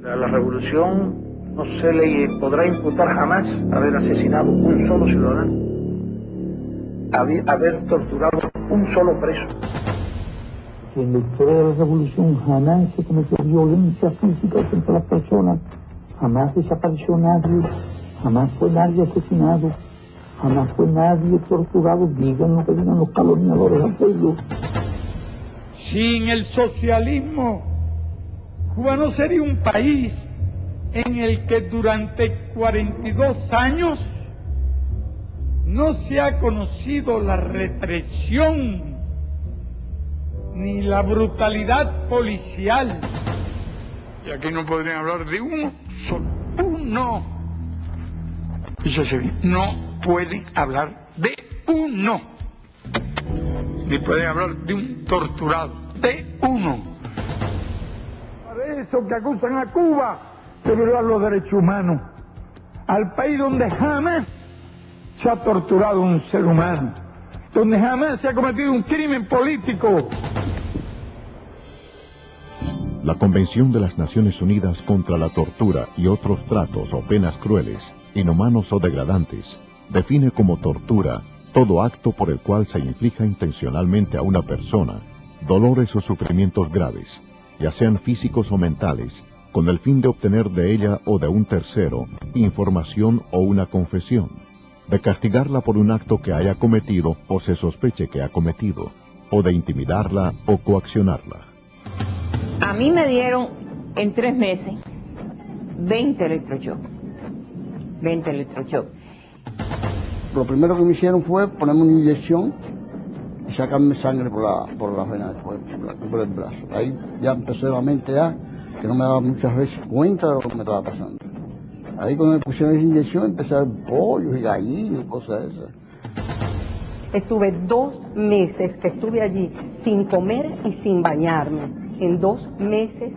A la revolución no se le podrá imputar jamás haber asesinado un solo ciudadano, haber torturado un solo preso. Que en la historia de la revolución jamás se cometió violencia física contra las personas, jamás desapareció nadie, jamás fue nadie asesinado, jamás fue nadie torturado. Digan lo que digan los calumniadores al pueblo. Sin el socialismo, Cuba no sería un país en el que durante 42 años no se ha conocido la represión ni la brutalidad policial. Y aquí no podrían hablar de uno solo. Uno. Fíjese bien, no pueden hablar de uno. Ni pueden hablar de un torturado. De uno. Para eso que acusan a Cuba de violar los derechos humanos. Al país donde jamás se ha torturado un ser humano. Donde jamás se ha cometido un crimen político. La Convención de las Naciones Unidas contra la Tortura y otros tratos o penas crueles, inhumanos o degradantes, define como tortura todo acto por el cual se inflija intencionalmente a una persona dolores o sufrimientos graves, ya sean físicos o mentales, con el fin de obtener de ella o de un tercero información o una confesión, de castigarla por un acto que haya cometido o se sospeche que ha cometido, o de intimidarla o coaccionarla. A mí me dieron en 3 meses 20 electroshocks. 20 electroshocks. Lo primero que me hicieron fue ponerme una inyección y sacarme sangre por la vena, por el brazo. Ahí ya empecé la mente que no me daba muchas veces cuenta de lo que me estaba pasando. Ahí cuando me pusieron esa inyección empecé a ver pollos y gallinas y cosas de esas. Estuve 2 meses que estuve allí sin comer y sin bañarme. En 2 meses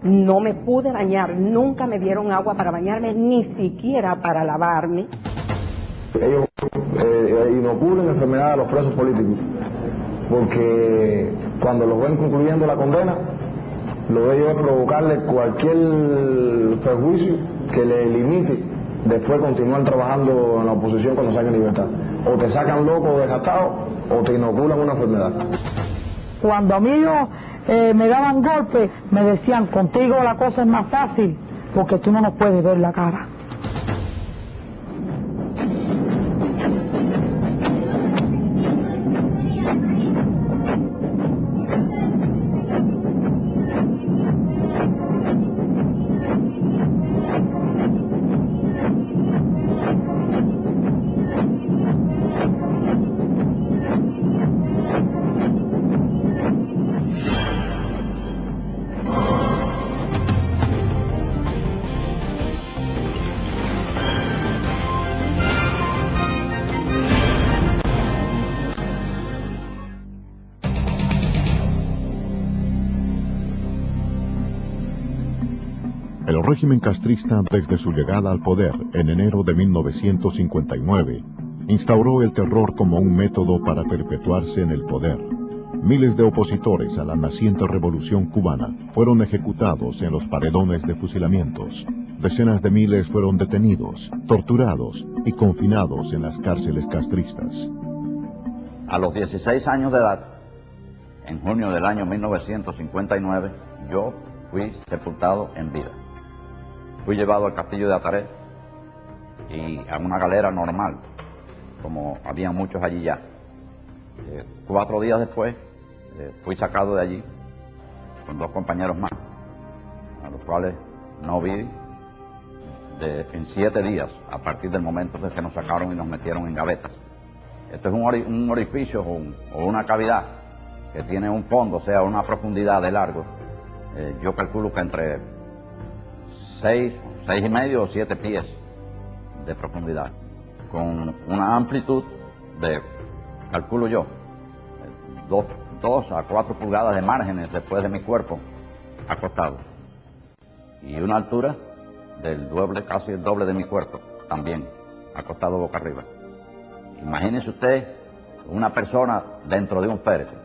no me pude bañar, nunca me dieron agua para bañarme, ni siquiera para lavarme. Ellos inoculan enfermedad a los presos políticos, porque cuando los ven concluyendo la condena, lo de ellos es provocarle cualquier perjuicio que le limite después continuar trabajando en la oposición cuando salgan en libertad. O te sacan loco o desgastado, o te inoculan una enfermedad. Cuando a mí me daban golpes, me decían, contigo la cosa es más fácil, porque tú no nos puedes ver la cara. El régimen castrista, desde su llegada al poder en enero de 1959, instauró el terror como un método para perpetuarse en el poder. Miles de opositores a la naciente revolución cubana fueron ejecutados en los paredones de fusilamientos. Decenas de miles fueron detenidos, torturados y confinados en las cárceles castristas. A los 16 años de edad, en junio del año 1959, yo fui sepultado en vida. Fui llevado al castillo de Ataré y a una galera normal, como había muchos allí ya. 4 días después fui sacado de allí con 2 compañeros más, a los cuales no vi en 7 días, a partir del momento en que nos sacaron y nos metieron en gavetas. Esto es un orificio o una cavidad que tiene un fondo, o sea, una profundidad de largo. Yo calculo que entre 6,5 o 7 pies de profundidad, con una amplitud de, calculo yo, 2 a 4 pulgadas de márgenes después de mi cuerpo acostado, y una altura del doble, casi el doble de mi cuerpo, también acostado boca arriba. Imagínese usted una persona dentro de un féretro,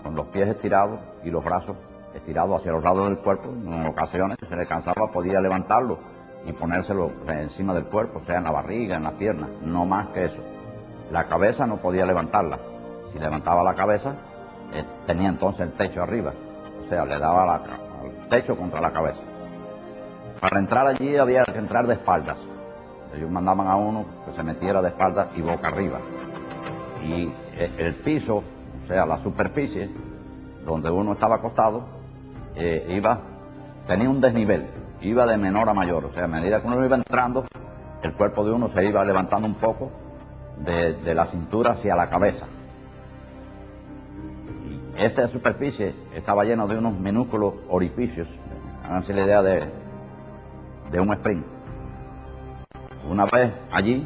con los pies estirados y los brazos estirado hacia los lados del cuerpo. En ocasiones, si se le cansaba, podía levantarlo y ponérselo encima del cuerpo, o sea, en la barriga, en las piernas, no más que eso. La cabeza no podía levantarla. Si levantaba la cabeza, tenía entonces el techo arriba, o sea, le daba el techo contra la cabeza. Para entrar allí había que entrar de espaldas. Ellos mandaban a uno que se metiera de espaldas y boca arriba. Y el piso, o sea, la superficie donde uno estaba acostado, tenía un desnivel, iba de menor a mayor. O sea, a medida que uno iba entrando, el cuerpo de uno se iba levantando un poco de la cintura hacia la cabeza. Y esta superficie estaba llena de unos minúsculos orificios, háganse la idea de un spring. Una vez allí,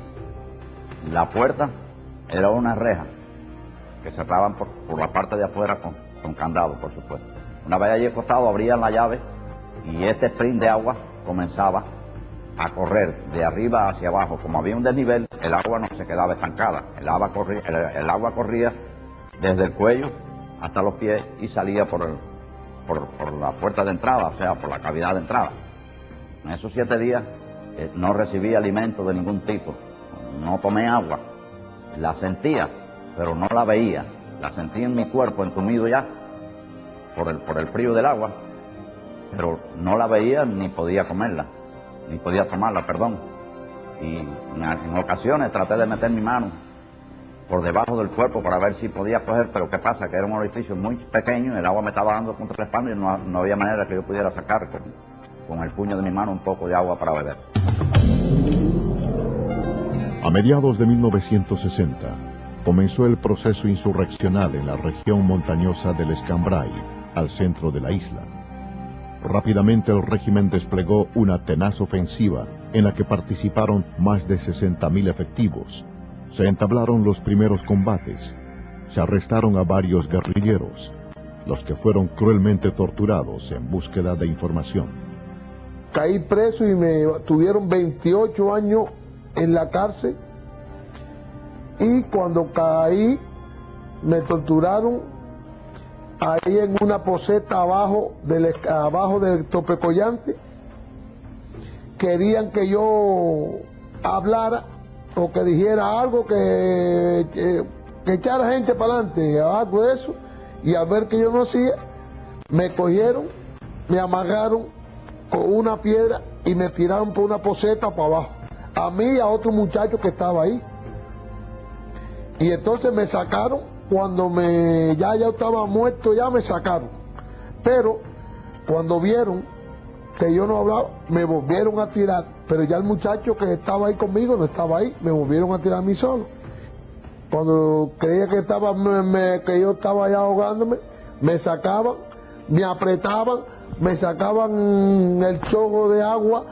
la puerta era una reja que cerraban por la parte de afuera con candado, por supuesto. Una vez allí acostado, abrían la llave y este sprint de agua comenzaba a correr de arriba hacia abajo. Como había un desnivel, el agua no se quedaba estancada. El agua corría desde el cuello hasta los pies y salía por la puerta de entrada, o sea, por la cavidad de entrada. En esos 7 días no recibí alimento de ningún tipo, no tomé agua, la sentía, pero no la veía, la sentía en mi cuerpo entumido ya por el frío del agua, pero no la veía ni podía comerla, ni podía tomarla, perdón. Y en ocasiones traté de meter mi mano por debajo del cuerpo para ver si podía coger, pero ¿qué pasa? Que era un orificio muy pequeño, el agua me estaba dando contra la espalda y no había manera que yo pudiera sacar con el puño de mi mano un poco de agua para beber. A mediados de 1960, comenzó el proceso insurreccional en la región montañosa del Escambray, al centro de la isla. Rápidamente el régimen desplegó una tenaz ofensiva en la que participaron más de 60.000 efectivos. Se entablaron los primeros combates. Se arrestaron a varios guerrilleros, los que fueron cruelmente torturados en búsqueda de información. Caí preso y me tuvieron 28 años en la cárcel, y cuando caí me torturaron ahí en una poseta abajo del Topecollante. Querían que yo hablara o que dijera algo, que echara gente para adelante, algo de eso, y al ver que yo no hacía, me cogieron, me amarraron con una piedra y me tiraron por una poseta para abajo, a mí y a otro muchacho que estaba ahí. Y entonces me sacaron, cuando ya estaba muerto, ya me sacaron. Pero cuando vieron que yo no hablaba, me volvieron a tirar. Pero ya el muchacho que estaba ahí conmigo no estaba ahí, me volvieron a tirar a mí solo. Cuando creía que yo estaba ya ahogándome, me sacaban, me apretaban, me sacaban el chorro de agua.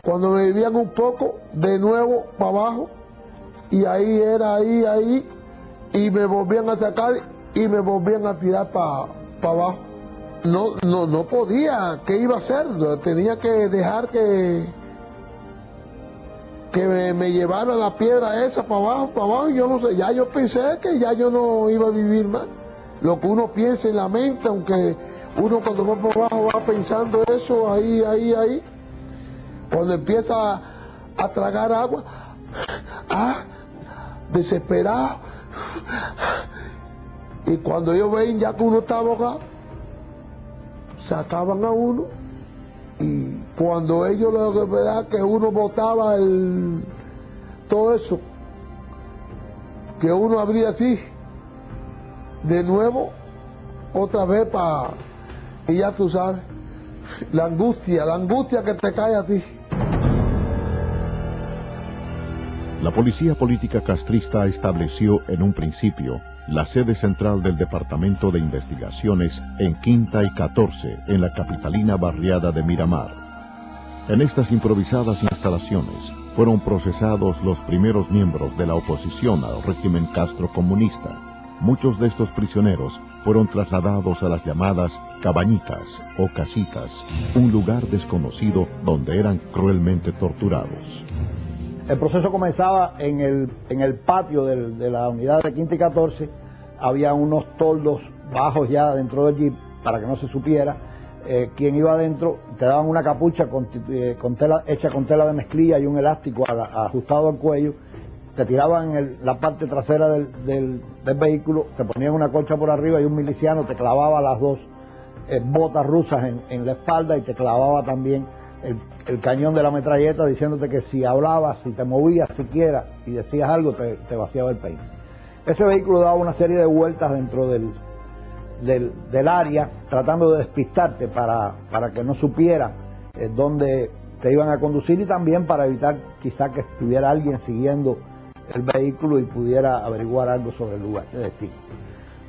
Cuando me vivían un poco, de nuevo para abajo, y ahí era, ahí, y me volvían a sacar y me volvían a tirar para abajo. No podía, ¿qué iba a hacer? Tenía que dejar que me llevara la piedra esa para abajo, y yo no sé, ya yo pensé que ya yo no iba a vivir más. Lo que uno piensa en la mente, aunque uno cuando va para abajo va pensando eso, ahí, cuando empieza a tragar agua, desesperado, y cuando ellos ven ya que uno está ahogado, sacaban a uno, y cuando ellos lo verdad que uno botaba todo eso, que uno abría así, de nuevo, otra vez y ya tú sabes, la angustia que te cae a ti. La policía política castrista estableció en un principio la sede central del Departamento de Investigaciones en Quinta y 14, en la capitalina barriada de Miramar. En estas improvisadas instalaciones fueron procesados los primeros miembros de la oposición al régimen castrocomunista. Muchos de estos prisioneros fueron trasladados a las llamadas cabañitas o casitas, un lugar desconocido donde eran cruelmente torturados. El proceso comenzaba en el patio de la unidad de Quinta y 14, había unos toldos bajos ya dentro del jeep para que no se supiera quién iba adentro. Te daban una capucha hecha con tela de mezclilla y un elástico ajustado al cuello. Te tiraban en la parte trasera del vehículo, te ponían una colcha por arriba y un miliciano te clavaba las dos botas rusas en la espalda y te clavaba también el cañón de la metralleta, diciéndote que si hablabas, si te movías siquiera y decías algo, te vaciaba el peine. Ese vehículo daba una serie de vueltas dentro del área, tratando de despistarte para que no supiera dónde te iban a conducir, y también para evitar quizá que estuviera alguien siguiendo el vehículo y pudiera averiguar algo sobre el lugar de destino.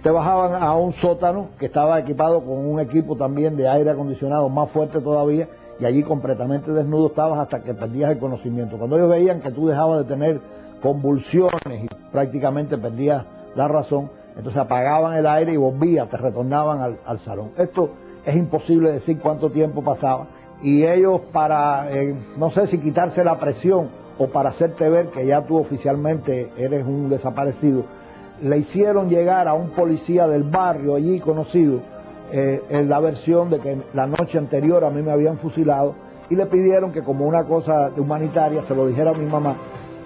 Te bajaban a un sótano que estaba equipado con un equipo también de aire acondicionado más fuerte todavía, y allí completamente desnudo estabas hasta que perdías el conocimiento. Cuando ellos veían que tú dejabas de tener convulsiones y prácticamente perdías la razón, entonces apagaban el aire y volvías, te retornaban al salón. Esto es imposible decir cuánto tiempo pasaba, y ellos para, no sé si quitarse la presión o para hacerte ver que ya tú oficialmente eres un desaparecido, le hicieron llegar a un policía del barrio allí conocido en la versión de que la noche anterior a mí me habían fusilado, y le pidieron que como una cosa humanitaria se lo dijera a mi mamá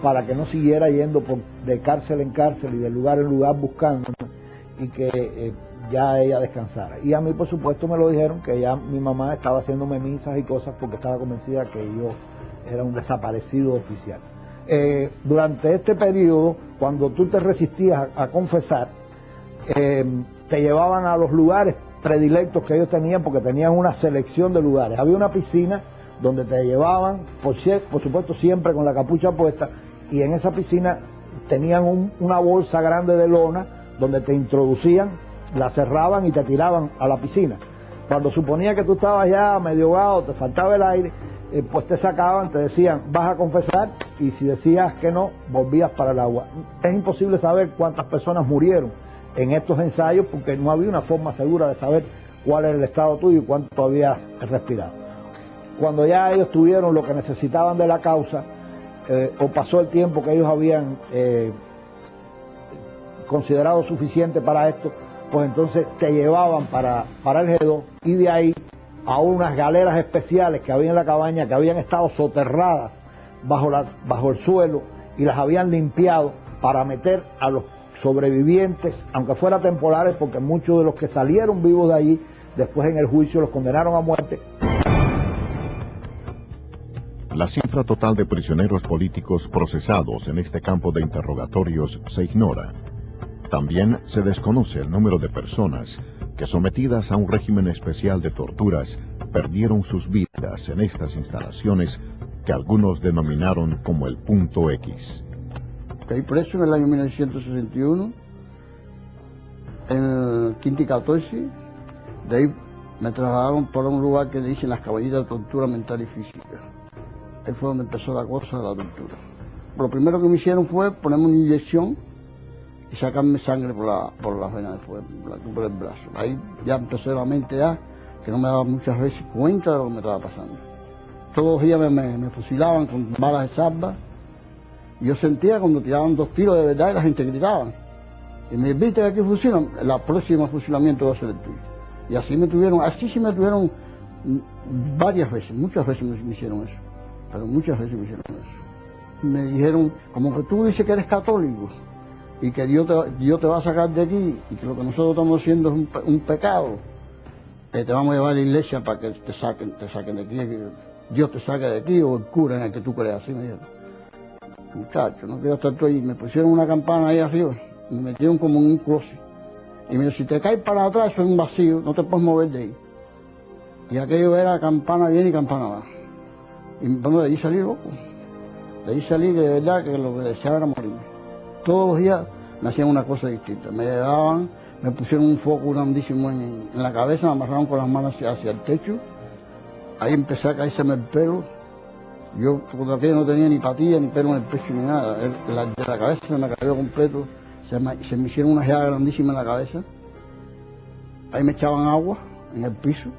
para que no siguiera yendo de cárcel en cárcel y de lugar en lugar buscando, y que ya ella descansara. Y a mí, por supuesto, me lo dijeron que ya mi mamá estaba haciéndome misas y cosas porque estaba convencida que yo era un desaparecido oficial. Durante este periodo, cuando tú te resistías a confesar, te llevaban a los lugares predilectos que ellos tenían, porque tenían una selección de lugares. Había una piscina donde te llevaban, por supuesto siempre con la capucha puesta, y en esa piscina tenían una bolsa grande de lona donde te introducían, la cerraban y te tiraban a la piscina. Cuando suponía que tú estabas ya medio ahogado, te faltaba el aire, pues te sacaban, te decían, vas a confesar, y si decías que no, volvías para el agua. Es imposible saber cuántas personas murieron en estos ensayos, porque no había una forma segura de saber cuál era el estado tuyo y cuánto habías respirado. Cuando ya ellos tuvieron lo que necesitaban de la causa, o pasó el tiempo que ellos habían considerado suficiente para esto, pues entonces te llevaban para el G2, y de ahí a unas galeras especiales que había en la cabaña, que habían estado soterradas bajo el suelo, y las habían limpiado para meter a los sobrevivientes, aunque fuera temporales, porque muchos de los que salieron vivos de allí, después en el juicio los condenaron a muerte. La cifra total de prisioneros políticos procesados en este campo de interrogatorios se ignora. También se desconoce el número de personas que, sometidas a un régimen especial de torturas, perdieron sus vidas en estas instalaciones que algunos denominaron como el Punto X. Caí preso en el año 1961, en el Quinti 14, de ahí me trasladaron para un lugar que le dicen las caballitas de tortura mental y física. Ahí fue donde empezó la cosa de la tortura. Lo primero que me hicieron fue ponerme una inyección y sacarme sangre por la vena por el brazo. Ahí ya empecé la mente que no me daba muchas veces cuenta de lo que me estaba pasando. Todos los días me fusilaban con balas de salva. Y yo sentía cuando tiraban 2 tiros de verdad y la gente gritaba. Y me viste que aquí fusilan, el próximo fusilamiento va a ser el tuyo. Y así sí me tuvieron varias veces, muchas veces me hicieron eso. Pero muchas veces me hicieron eso. Me dijeron, como que tú dices que eres católico y que Dios te va a sacar de aquí, y que lo que nosotros estamos haciendo es un pecado, que te vamos a llevar a la iglesia para que te saquen de aquí, que Dios te saque de aquí, o el cura en el que tú creas. Así me dijeron. Muchacho, no quiero estar tú ahí. Me pusieron una campana ahí arriba, me metieron como en un closet. Y me dijo, si te caes para atrás, eso es un vacío, no te puedes mover de ahí. Y aquello era campana bien y campana abajo. Y bueno, de ahí salí loco. De ahí salí de verdad que lo que deseaba era morir. Todos los días me hacían una cosa distinta. Me llevaban, me pusieron un foco grandísimo en la cabeza, me amarraron con las manos hacia el techo. Ahí empecé a caérseme el pelo. Yo por aquello no tenía ni patilla, ni pelo en el pecho, ni nada. De la cabeza se me cayó completo. Se me hicieron una llaga grandísima en la cabeza. Ahí me echaban agua en el piso.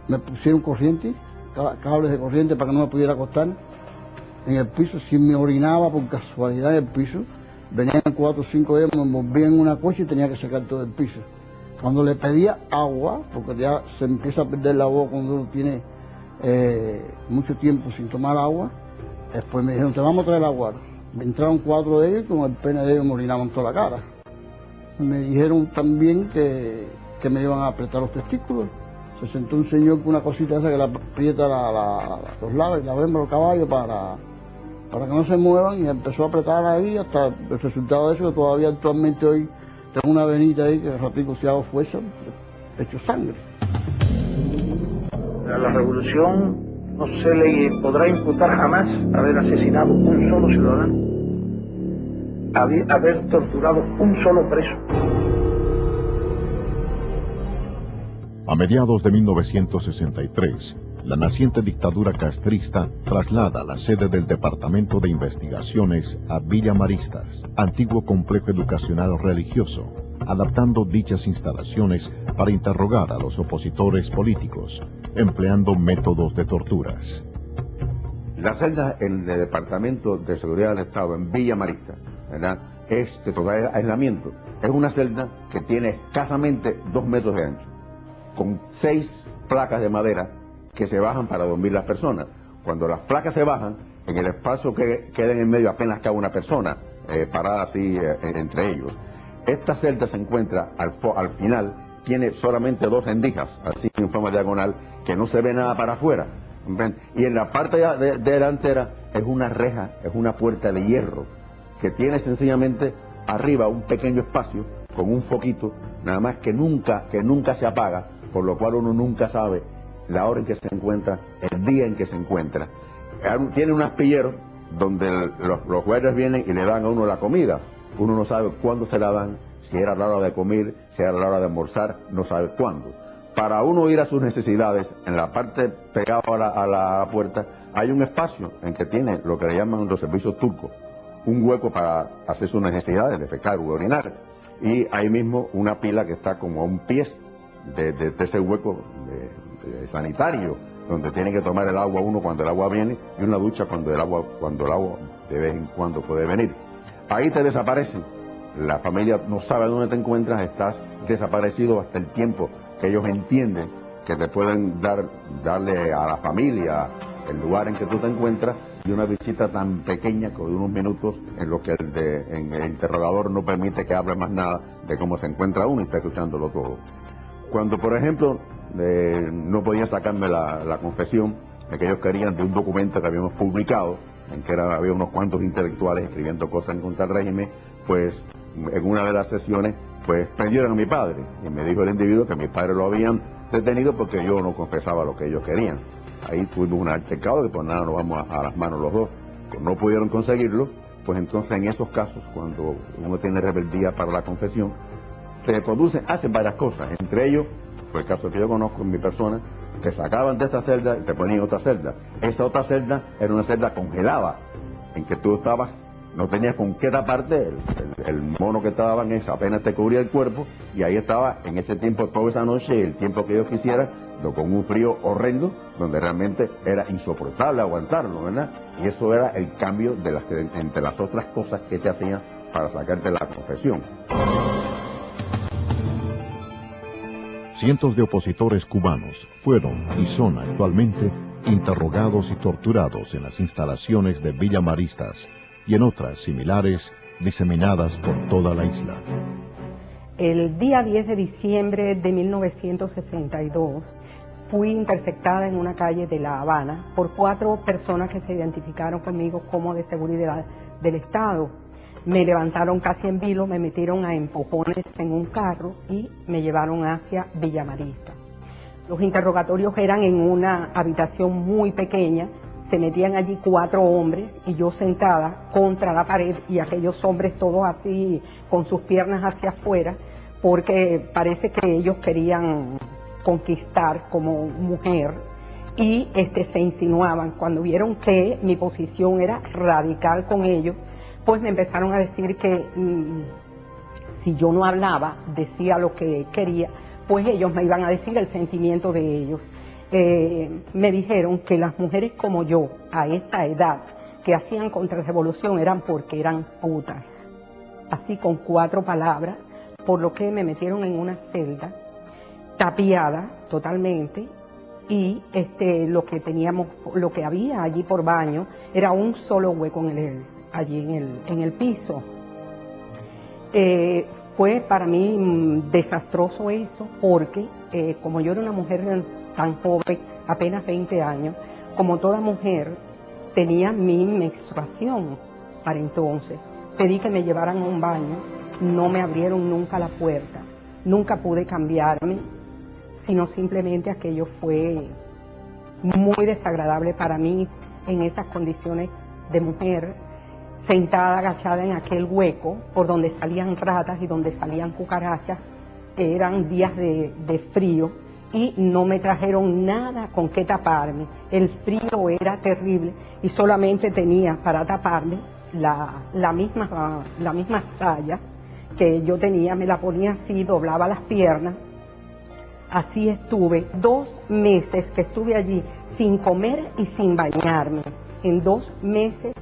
Me pusieron corriente, cables de corriente para que no me pudiera acostar en el piso. Si me orinaba por casualidad en el piso, venían 4 o 5 días, me envolvían en una coche y tenía que sacar todo el piso. Cuando le pedía agua, porque ya se empieza a perder la voz cuando uno tiene mucho tiempo sin tomar agua, después me dijeron, te vamos a traer agua. Me entraron 4 de ellos y con el pene de ellos me orinaban toda la cara. Me dijeron también que me iban a apretar los testículos. Se sentó un señor con una cosita esa que la aprieta los lados y la vemos los caballos para que no se muevan, y empezó a apretar ahí hasta el resultado de eso, que todavía actualmente hoy tengo una venita ahí que ratico si hago fuerza, hecho sangre. A la revolución no se le podrá imputar jamás haber asesinado un solo ciudadano, haber torturado un solo preso. A mediados de 1963, la naciente dictadura castrista traslada la sede del Departamento de Investigaciones a Villa Maristas, antiguo complejo educacional religioso, adaptando dichas instalaciones para interrogar a los opositores políticos, empleando métodos de torturas. La celda en el Departamento de Seguridad del Estado, en Villa Maristas, ¿verdad?, es de total aislamiento. Es una celda que tiene escasamente 2 metros de ancho, con 6 placas de madera que se bajan para dormir las personas. Cuando las placas se bajan, en el espacio que queda en el medio apenas cabe una persona parada así entre ellos. Esta celda se encuentra al final, tiene solamente 2 rendijas, así en forma diagonal, que no se ve nada para afuera. Y en la parte delantera es una reja, es una puerta de hierro, que tiene sencillamente arriba un pequeño espacio con un foquito, nada más que nunca se apaga, por lo cual uno nunca sabe la hora en que se encuentra, el día en que se encuentra. Tiene un aspillero donde los guardias vienen y le dan a uno la comida. Uno no sabe cuándo se la dan, si era la hora de comer, si era la hora de almorzar, no sabe cuándo. Para uno ir a sus necesidades, en la parte pegada a la puerta, hay un espacio en que tiene lo que le llaman los servicios turcos, un hueco para hacer sus necesidades, defecar u orinar. Y ahí mismo una pila que está como a un pie de ese hueco sanitario, donde tiene que tomar el agua uno cuando el agua viene, y una ducha cuando el agua de vez en cuando puede venir. Ahí te desaparecen. La familia no sabe dónde te encuentras, estás desaparecido hasta el tiempo que ellos entienden que te pueden darle a la familia el lugar en que tú te encuentras, y una visita tan pequeña como de unos minutos en los que el interrogador no permite que hable más nada de cómo se encuentra uno y está escuchándolo todo. Cuando, por ejemplo, no podían sacarme la confesión de que ellos querían de un documento que habíamos publicado, en que había unos cuantos intelectuales escribiendo cosas en contra del régimen, pues en una de las sesiones pues prendieron a mi padre, y me dijo el individuo que mi padre lo habían detenido porque yo no confesaba lo que ellos querían. Ahí tuvimos un altercado que pues nada, nos vamos a las manos los dos. Pues no pudieron conseguirlo, pues entonces en esos casos, cuando uno tiene rebeldía para la confesión, hacen varias cosas. Entre ellos, fue el caso que yo conozco en mi persona, te sacaban de esta celda y te ponían otra celda. Esa otra celda era una celda congelada, en que tú no tenías con qué taparte, el mono que te daban apenas te cubría el cuerpo, y ahí estaba en ese tiempo, toda esa noche, el tiempo que ellos quisieran, con un frío horrendo, donde realmente era insoportable aguantarlo, ¿verdad? Y eso era el cambio entre las otras cosas que te hacían para sacarte la confesión. Cientos de opositores cubanos fueron y son actualmente interrogados y torturados en las instalaciones de Villa Maristas y en otras similares diseminadas por toda la isla. El día 10 de diciembre de 1962 fui interceptada en una calle de La Habana por 4 personas que se identificaron conmigo como de seguridad del Estado. Me levantaron casi en vilo, me metieron a empujones en un carro y me llevaron hacia Villa Maristas. Los interrogatorios eran en una habitación muy pequeña, se metían allí 4 hombres y yo sentada contra la pared, y aquellos hombres todos así con sus piernas hacia afuera, porque parece que ellos querían conquistar como mujer, y se insinuaban. Cuando vieron que mi posición era radical con ellos, pues me empezaron a decir que si yo no hablaba, decía lo que quería, pues ellos me iban a decir el sentimiento de ellos. Me dijeron que las mujeres como yo, a esa edad, que hacían contrarrevolución eran porque eran putas. Así con 4 palabras, por lo que me metieron en una celda tapiada totalmente, y lo que había allí por baño era un solo hueco allí en el piso. Fue para mí desastroso eso, porque como yo era una mujer tan joven, apenas 20 años, como toda mujer, tenía mi menstruación para entonces. Pedí que me llevaran a un baño, no me abrieron nunca la puerta, nunca pude cambiarme, sino simplemente aquello fue muy desagradable para mí en esas condiciones de mujer, sentada, agachada en aquel hueco por donde salían ratas y donde salían cucarachas. Eran días de frío y no me trajeron nada con qué taparme. El frío era terrible y solamente tenía para taparme la misma saya que yo tenía, me la ponía así, doblaba las piernas. Así estuve 2 meses que estuve allí sin comer y sin bañarme. En 2 meses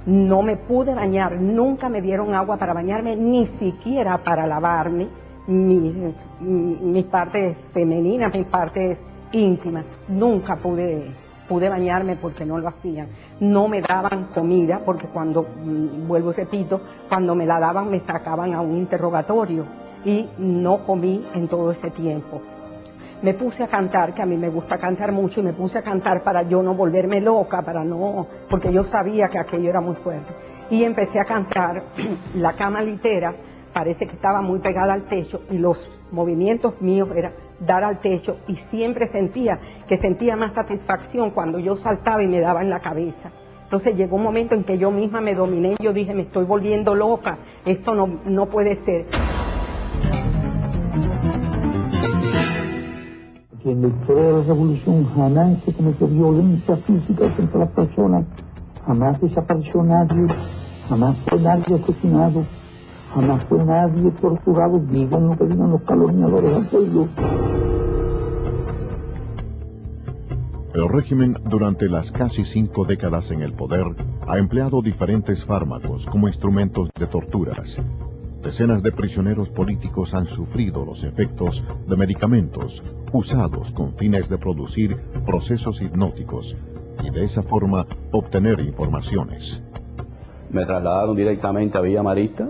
no me pude bañar, nunca me dieron agua para bañarme, ni siquiera para lavarme mis partes femeninas, mis partes íntimas. Nunca pude bañarme porque no lo hacían. No me daban comida porque cuando, vuelvo y repito, cuando me la daban me sacaban a un interrogatorio y no comí en todo ese tiempo. Me puse a cantar, que a mí me gusta cantar mucho, y me puse a cantar para yo no volverme loca, porque yo sabía que aquello era muy fuerte. Y empecé a cantar, la cama litera parece que estaba muy pegada al techo y los movimientos míos eran dar al techo, y siempre sentía más satisfacción cuando yo saltaba y me daba en la cabeza. Entonces llegó un momento en que yo misma me dominé y yo dije, me estoy volviendo loca, esto no puede ser. Que en la historia de la revolución jamás se cometió violencia física contra las personas, jamás desapareció nadie, jamás fue nadie asesinado, jamás fue nadie torturado. Digan lo que digan los calumniadores al pueblo. El régimen, durante las casi 5 décadas en el poder, ha empleado diferentes fármacos como instrumentos de torturas. Decenas de prisioneros políticos han sufrido los efectos de medicamentos usados con fines de producir procesos hipnóticos y de esa forma obtener informaciones. Me trasladaron directamente a Villa Marista.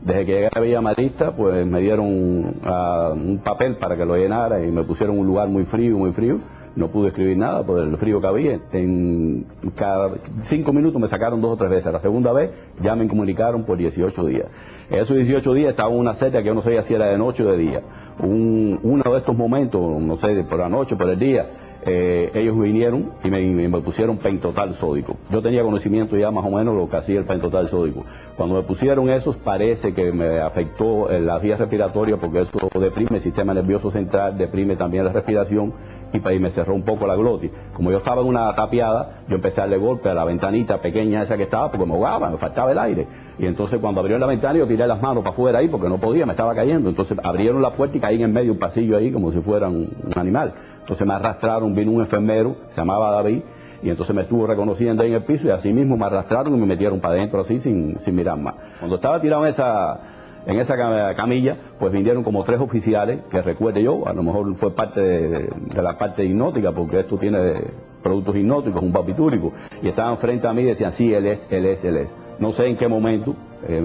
Desde que llegué a Villa Marista, pues me dieron un papel para que lo llenara y me pusieron en un lugar muy frío, muy frío. No pude escribir nada por el frío que había. En cada 5 minutos me sacaron 2 o 3 veces. La segunda vez ya me incomunicaron por 18 días. En esos 18 días estaba en una celda que yo no sabía si era de noche o de día. Uno de estos momentos, no sé, por la noche, por el día, ellos vinieron y me pusieron pentotal sódico. Yo tenía conocimiento ya más o menos lo que hacía el pentotal sódico. Cuando me pusieron esos, parece que me afectó las vías respiratorias, porque eso deprime el sistema nervioso central, deprime también la respiración, y me cerró un poco la glotis. Como yo estaba en una tapiada, yo empecé a darle golpe a la ventanita pequeña esa que estaba, porque me ahogaba, me faltaba el aire. Y entonces cuando abrieron la ventana, yo tiré las manos para afuera ahí, porque no podía, me estaba cayendo. Entonces abrieron la puerta y caí en medio un pasillo ahí, como si fuera un animal. Entonces me arrastraron, vino un enfermero, se llamaba David, y entonces me estuvo reconociendo ahí en el piso, y así mismo me arrastraron y me metieron para adentro así, sin mirar más. Cuando estaba tirado en esa camilla, pues vinieron como 3 oficiales, que recuerde yo, a lo mejor fue parte de la parte hipnótica, porque esto tiene productos hipnóticos, un barbitúrico, y estaban frente a mí y decían, sí, él es. No sé en qué momento,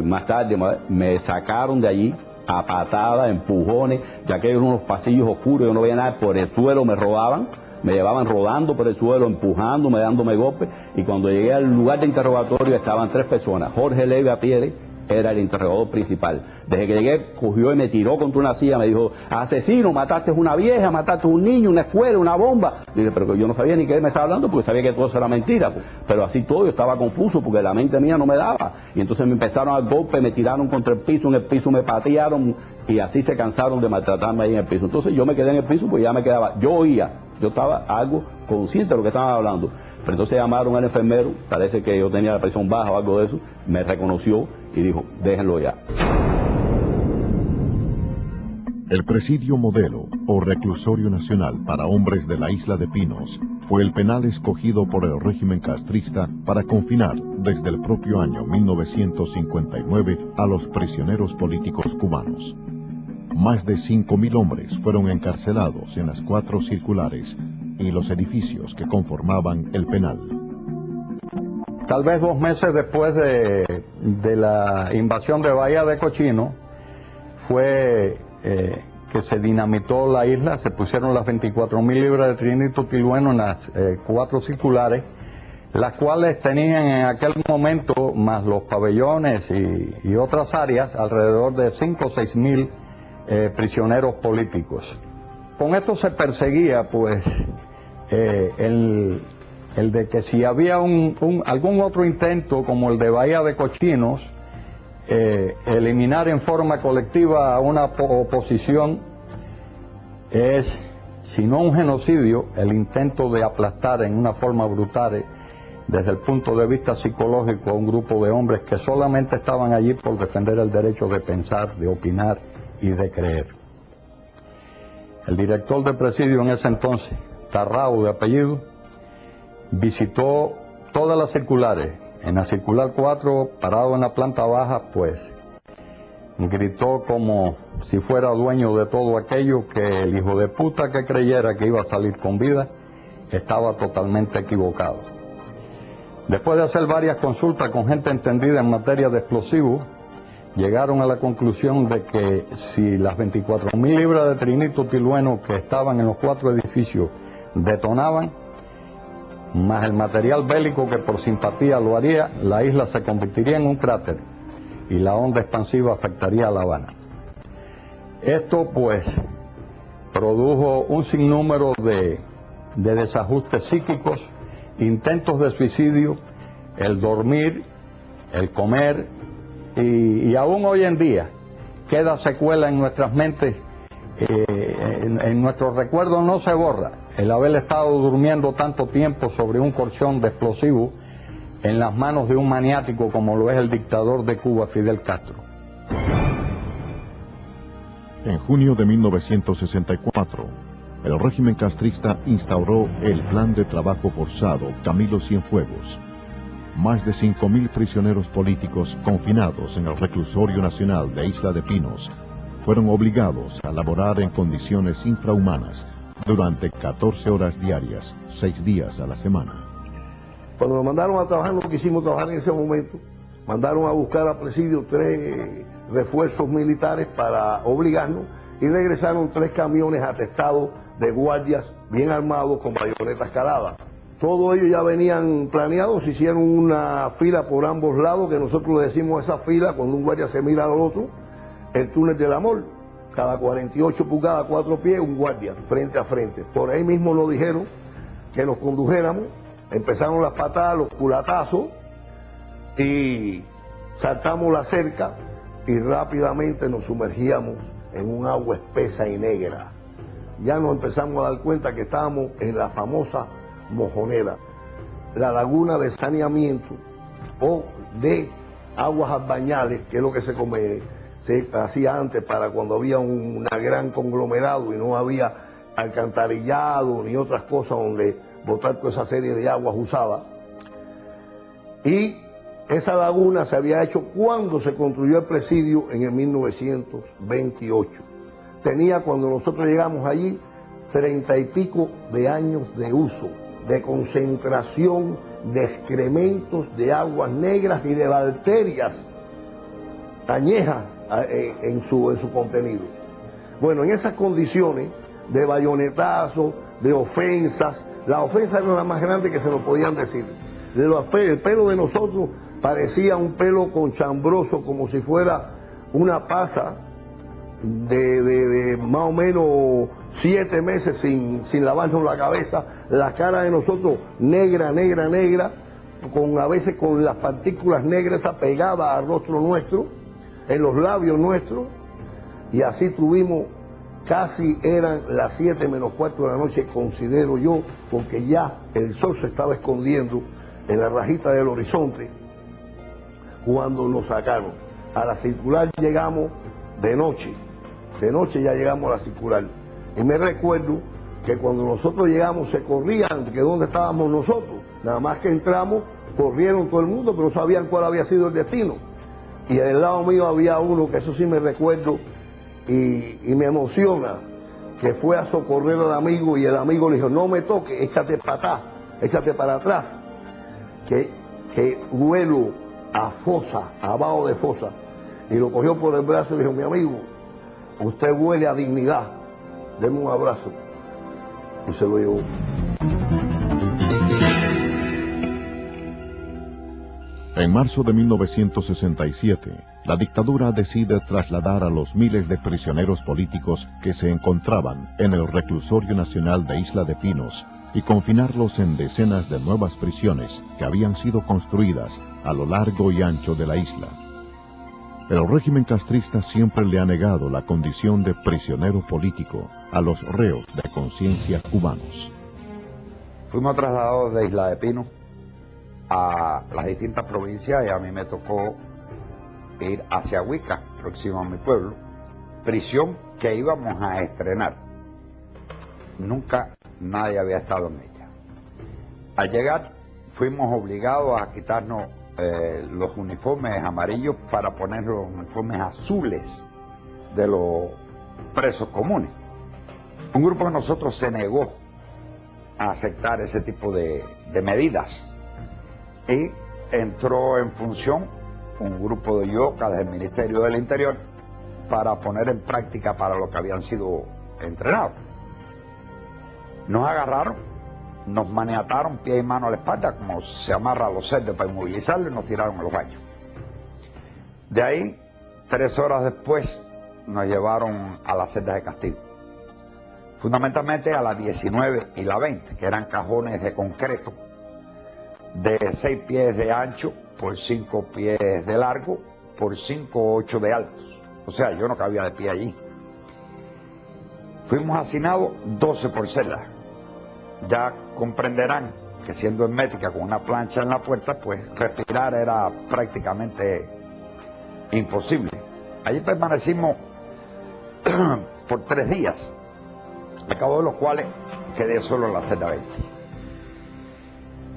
más tarde, me sacaron de allí a patadas, empujones, ya que eran unos pasillos oscuros, yo no veía nada, por el suelo me rodaban, me llevaban rodando por el suelo, empujándome, dándome golpes, y cuando llegué al lugar de interrogatorio estaban 3 personas, Jorge Leiva Pérez, era el interrogador principal. Desde que llegué, cogió y me tiró contra una silla, me dijo, asesino, mataste una vieja, mataste un niño, una escuela, una bomba. Dije, pero yo no sabía ni qué me estaba hablando, porque sabía que todo eso era mentira. Pero así todo, yo estaba confuso, porque la mente mía no me daba. Y entonces me empezaron a dar golpes, me tiraron contra el piso, en el piso me patearon, y así se cansaron de maltratarme ahí en el piso. Entonces yo me quedé en el piso, pues ya me quedaba, yo oía, yo estaba algo consciente de lo que estaban hablando. Pero entonces llamaron al enfermero, parece que yo tenía la presión baja o algo de eso, me reconoció y dijo, déjenlo ya. El presidio modelo o reclusorio nacional para hombres de la isla de Pinos fue el penal escogido por el régimen castrista para confinar desde el propio año 1959 a los prisioneros políticos cubanos. Más de 5.000 hombres fueron encarcelados en las 4 circulares y los edificios que conformaban el penal. Tal vez 2 meses después de la invasión de Bahía de Cochino, fue que se dinamitó la isla, se pusieron las 24.000 libras de trinito tolueno en las 4 circulares, las cuales tenían en aquel momento, más los pabellones y otras áreas, alrededor de 5 o 6.000 prisioneros políticos. Con esto se perseguía, pues, el de que si había algún otro intento, como el de Bahía de Cochinos, eliminar en forma colectiva a una oposición, es, si no un genocidio, el intento de aplastar en una forma brutal, desde el punto de vista psicológico, a un grupo de hombres que solamente estaban allí por defender el derecho de pensar, de opinar y de creer. El director del presidio en ese entonces, Tarrao de apellido, visitó todas las circulares. En la circular 4, parado en la planta baja, pues gritó como si fuera dueño de todo aquello, que el hijo de puta que creyera que iba a salir con vida estaba totalmente equivocado. Después de hacer varias consultas con gente entendida en materia de explosivos, llegaron a la conclusión de que si las 24.000 libras de trinito tolueno que estaban en los 4 edificios detonaban, más el material bélico que por simpatía lo haría, la isla se convertiría en un cráter y la onda expansiva afectaría a La Habana. Esto, pues, produjo un sinnúmero de desajustes psíquicos, intentos de suicidio, el dormir, el comer, y aún hoy en día queda secuela en nuestras mentes, en nuestros recuerdos no se borra el haber estado durmiendo tanto tiempo sobre un colchón de explosivos en las manos de un maniático como lo es el dictador de Cuba, Fidel Castro. En junio de 1964, el régimen castrista instauró el Plan de Trabajo Forzado Camilo Cienfuegos. Más de 5.000 prisioneros políticos confinados en el reclusorio nacional de Isla de Pinos fueron obligados a laborar en condiciones infrahumanas durante 14 horas diarias, 6 días a la semana. Cuando nos mandaron a trabajar, no quisimos trabajar en ese momento. Mandaron a buscar al presidio 3 refuerzos militares para obligarnos y regresaron 3 camiones atestados de guardias bien armados con bayonetas caladas. Todos ellos ya venían planeados, hicieron una fila por ambos lados, que nosotros le decimos esa fila, cuando un guardia se mira al otro, el túnel del amor, cada 48 pulgadas, 4 pies, un guardia, frente a frente. Por ahí mismo nos dijeron que nos condujéramos, empezaron las patadas, los culatazos, y saltamos la cerca y rápidamente nos sumergíamos en un agua espesa y negra. Ya nos empezamos a dar cuenta que estábamos en la famosa Mojonera, la laguna de saneamiento o de aguas albañales, que es lo que se hacía antes para cuando había una gran conglomerado y no había alcantarillado ni otras cosas donde botar toda esa serie de aguas usadas. Y esa laguna se había hecho cuando se construyó el presidio en el 1928. Tenía, cuando nosotros llegamos allí, 30 y pico de años de uso, de concentración de excrementos, de aguas negras y de bacterias añejas en su contenido. Bueno, en esas condiciones de bayonetazos, de ofensas, las ofensas eran las más grandes que se nos podían decir. El pelo de nosotros parecía un pelo conchambroso, como si fuera una pasa de más o menos 7 meses sin lavarnos la cabeza, la cara de nosotros negra, negra, negra, a veces con las partículas negras pegadas al rostro nuestro, en los labios nuestros, y así tuvimos, casi eran las 7 menos cuarto de la noche, considero yo, porque ya el sol se estaba escondiendo en la rajita del horizonte, cuando nos sacaron. A la circular llegamos de noche ya llegamos a la circular. Y me recuerdo que cuando nosotros llegamos se corrían, que dónde estábamos nosotros. Nada más que entramos, corrieron todo el mundo, pero no sabían cuál había sido el destino. Y del lado mío había uno, que eso sí me recuerdo, y me emociona que fue a socorrer al amigo y el amigo le dijo, no me toques, échate para atrás, échate para atrás, que vuelo a fosa, abajo de fosa. Y lo cogió por el brazo y dijo, mi amigo, usted huele a dignidad, deme un abrazo. Y se lo llevó. En marzo de 1967, la dictadura decide trasladar a los miles de prisioneros políticos que se encontraban en el Reclusorio Nacional de Isla de Pinos y confinarlos en decenas de nuevas prisiones que habían sido construidas a lo largo y ancho de la isla. El régimen castrista siempre le ha negado la condición de prisionero político a los reos de conciencia cubanos. Fuimos trasladados de Isla de Pinos a las distintas provincias y a mí me tocó ir hacia Huica, próximo a mi pueblo, prisión que íbamos a estrenar. Nunca nadie había estado en ella. Al llegar fuimos obligados a quitarnos los uniformes amarillos para poner los uniformes azules de los presos comunes. Un grupo de nosotros se negó a aceptar ese tipo de medidas y entró en función un grupo de yocas del Ministerio del Interior para poner en práctica para lo que habían sido entrenados. Nos agarraron, nos maniataron pie y mano a la espalda, como se amarra a los cerdos para inmovilizarlos, y nos tiraron a los baños. De ahí, 3 horas después, nos llevaron a las celdas de castigo. Fundamentalmente a las 19 y la 20, que eran cajones de concreto de 6 pies de ancho por 5 pies de largo por 5 o 8 de altos. O sea, yo no cabía de pie allí. Fuimos hacinados 12 por celda. Ya comprenderán que siendo hermética con una plancha en la puerta, pues respirar era prácticamente imposible. Allí permanecimos por 3 días, al cabo de los cuales quedé solo en la celda 20.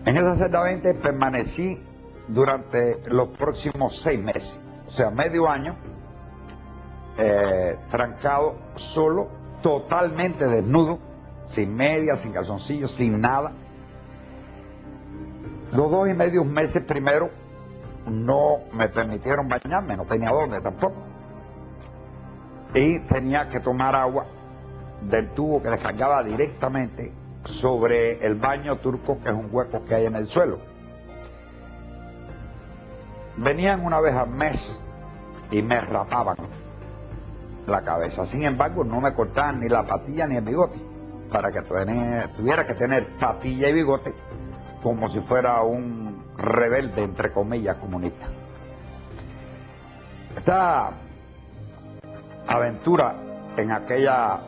En esa celda 20 permanecí durante los próximos 6 meses, o sea, medio año, trancado, solo, totalmente desnudo, sin medias, sin calzoncillos, sin nada. Los 2 y medio meses primero no me permitieron bañarme, no tenía dónde tampoco. Y tenía que tomar agua del tubo que descargaba directamente sobre el baño turco, que es un hueco que hay en el suelo. Venían una vez al mes y me rapaban la cabeza. Sin embargo, no me cortaban ni la patilla ni el bigote, para que tuviera que tener patilla y bigote como si fuera un rebelde, entre comillas, comunista. Esta aventura en aquella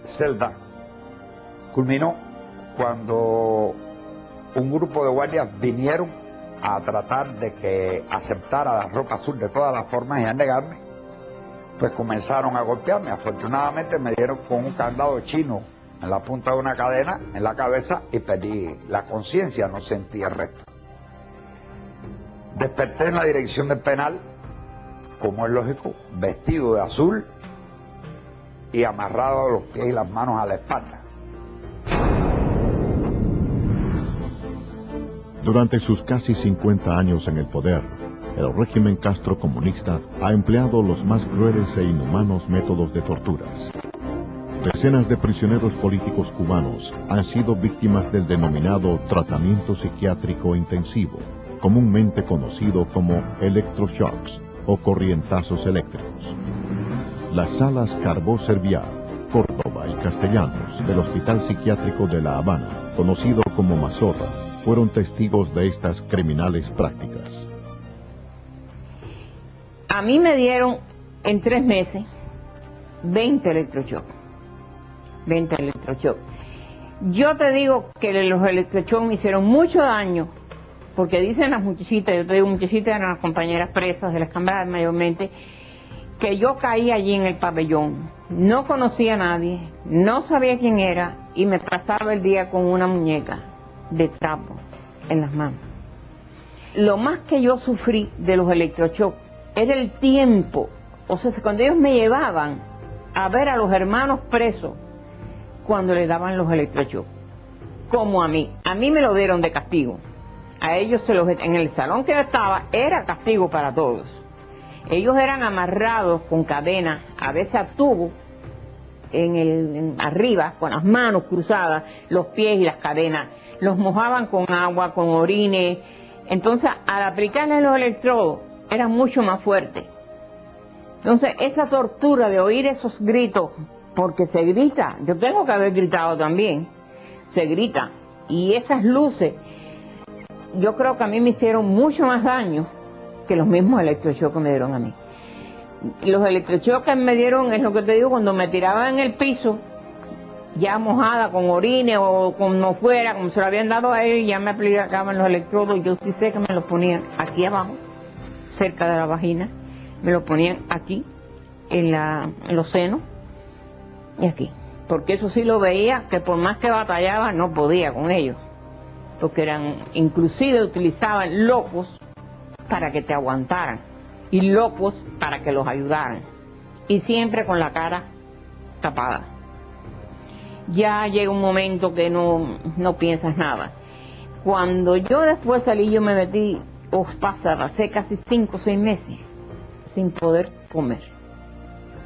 celda culminó cuando un grupo de guardias vinieron a tratar de que aceptara la ropa azul de todas las formas y a negarme. Pues comenzaron a golpearme. Afortunadamente me dieron con un candado chino en la punta de una cadena en la cabeza y perdí la conciencia, no sentí el resto. Desperté en la dirección del penal, como es lógico, vestido de azul y amarrado los pies y las manos a la espalda. Durante sus casi 50 años en el poder, el régimen castrocomunista ha empleado los más crueles e inhumanos métodos de torturas. Decenas de prisioneros políticos cubanos han sido víctimas del denominado tratamiento psiquiátrico intensivo, comúnmente conocido como electroshocks o corrientazos eléctricos. Las salas Carbó Serviar, Córdoba y Castellanos del Hospital Psiquiátrico de La Habana, conocido como Mazorra, fueron testigos de estas criminales prácticas. A mí me dieron en 3 meses 20 electroshocks. 20 electroshocks. Yo te digo que los electroshocks me hicieron mucho daño, porque dicen las muchachitas, yo te digo muchachitas, eran las compañeras presas de las cámaras mayormente, que yo caí allí en el pabellón. No conocía a nadie, no sabía quién era y me pasaba el día con una muñeca de trapo en las manos. Lo más que yo sufrí de los electroshocks era el tiempo O sea, cuando ellos me llevaban a ver a los hermanos presos, cuando le daban los electroshocks, como a mí me lo dieron de castigo. A ellos en el salón que yo estaba era castigo para todos. Ellos eran amarrados con cadenas, a veces a tubo, arriba, con las manos cruzadas, los pies y las cadenas. Los mojaban con agua, con orines. Entonces, al aplicarles los electrodos, era mucho más fuerte. Entonces, esa tortura de oír esos gritos, porque se grita, yo tengo que haber gritado también, se grita, y esas luces, yo creo que a mí me hicieron mucho más daño que los mismos electroshocks que me dieron a mí. Los electroshocks que me dieron, es lo que te digo, cuando me tiraban en el piso, ya mojada, con orines o como fuera, como se lo habían dado a él, ya me aplicaban los electrodos. Yo sí sé que me los ponían aquí abajo, cerca de la vagina, me los ponían aquí, en los senos, y aquí. Porque eso sí lo veía, que por más que batallaba, no podía con ellos. Porque inclusive utilizaban locos para que te aguantaran, y locos para que los ayudaran, y siempre con la cara tapada. Ya llega un momento que no piensas nada. Cuando yo después salí, yo me metí, pasé casi 5 o 6 meses sin poder comer,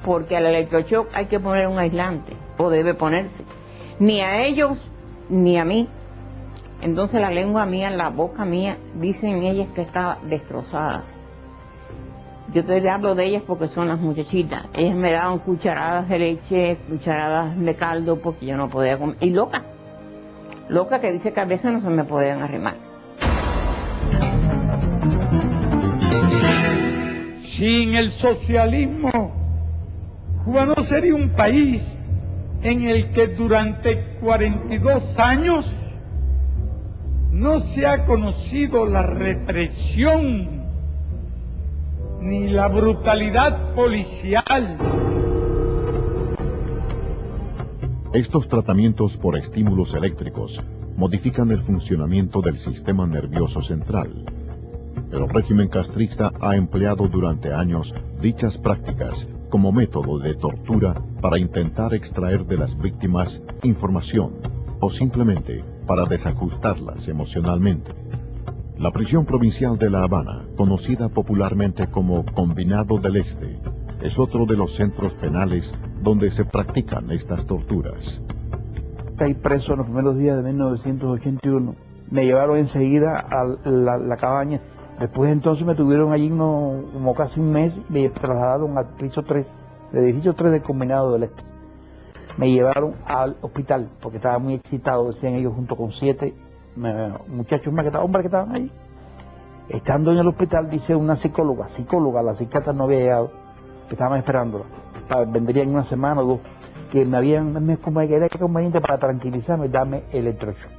porque al electroshock hay que poner un aislante, o debe ponerse, ni a ellos ni a mí. Entonces la lengua mía, la boca mía, dicen ellas que estaba destrozada. Yo te hablo de ellas porque son las muchachitas. Ellas me daban cucharadas de leche, cucharadas de caldo, porque yo no podía comer. Y loca que dice que a veces no se me podían arrimar. Sin el socialismo, Cuba no sería un país en el que durante 42 años no se ha conocido la represión ni la brutalidad policial. Estos tratamientos por estímulos eléctricos modifican el funcionamiento del sistema nervioso central. El régimen castrista ha empleado durante años dichas prácticas como método de tortura para intentar extraer de las víctimas información o simplemente para desajustarlas emocionalmente. La prisión provincial de La Habana, conocida popularmente como Combinado del Este, es otro de los centros penales donde se practican estas torturas. Caí preso en los primeros días de 1981. Me llevaron enseguida a la cabaña. Después entonces me tuvieron allí como casi un mes y me trasladaron al piso 3, del edificio 3 del Combinado del Este. Me llevaron al hospital porque estaba muy excitado, decían ellos, junto con 7 muchachos más, hombres que estaban ahí. Estando en el hospital, dice una psicóloga, la psiquiatra no había llegado, que estaban esperándola, vendría en una semana o 2, que era conveniente para tranquilizarme, darme electroshock,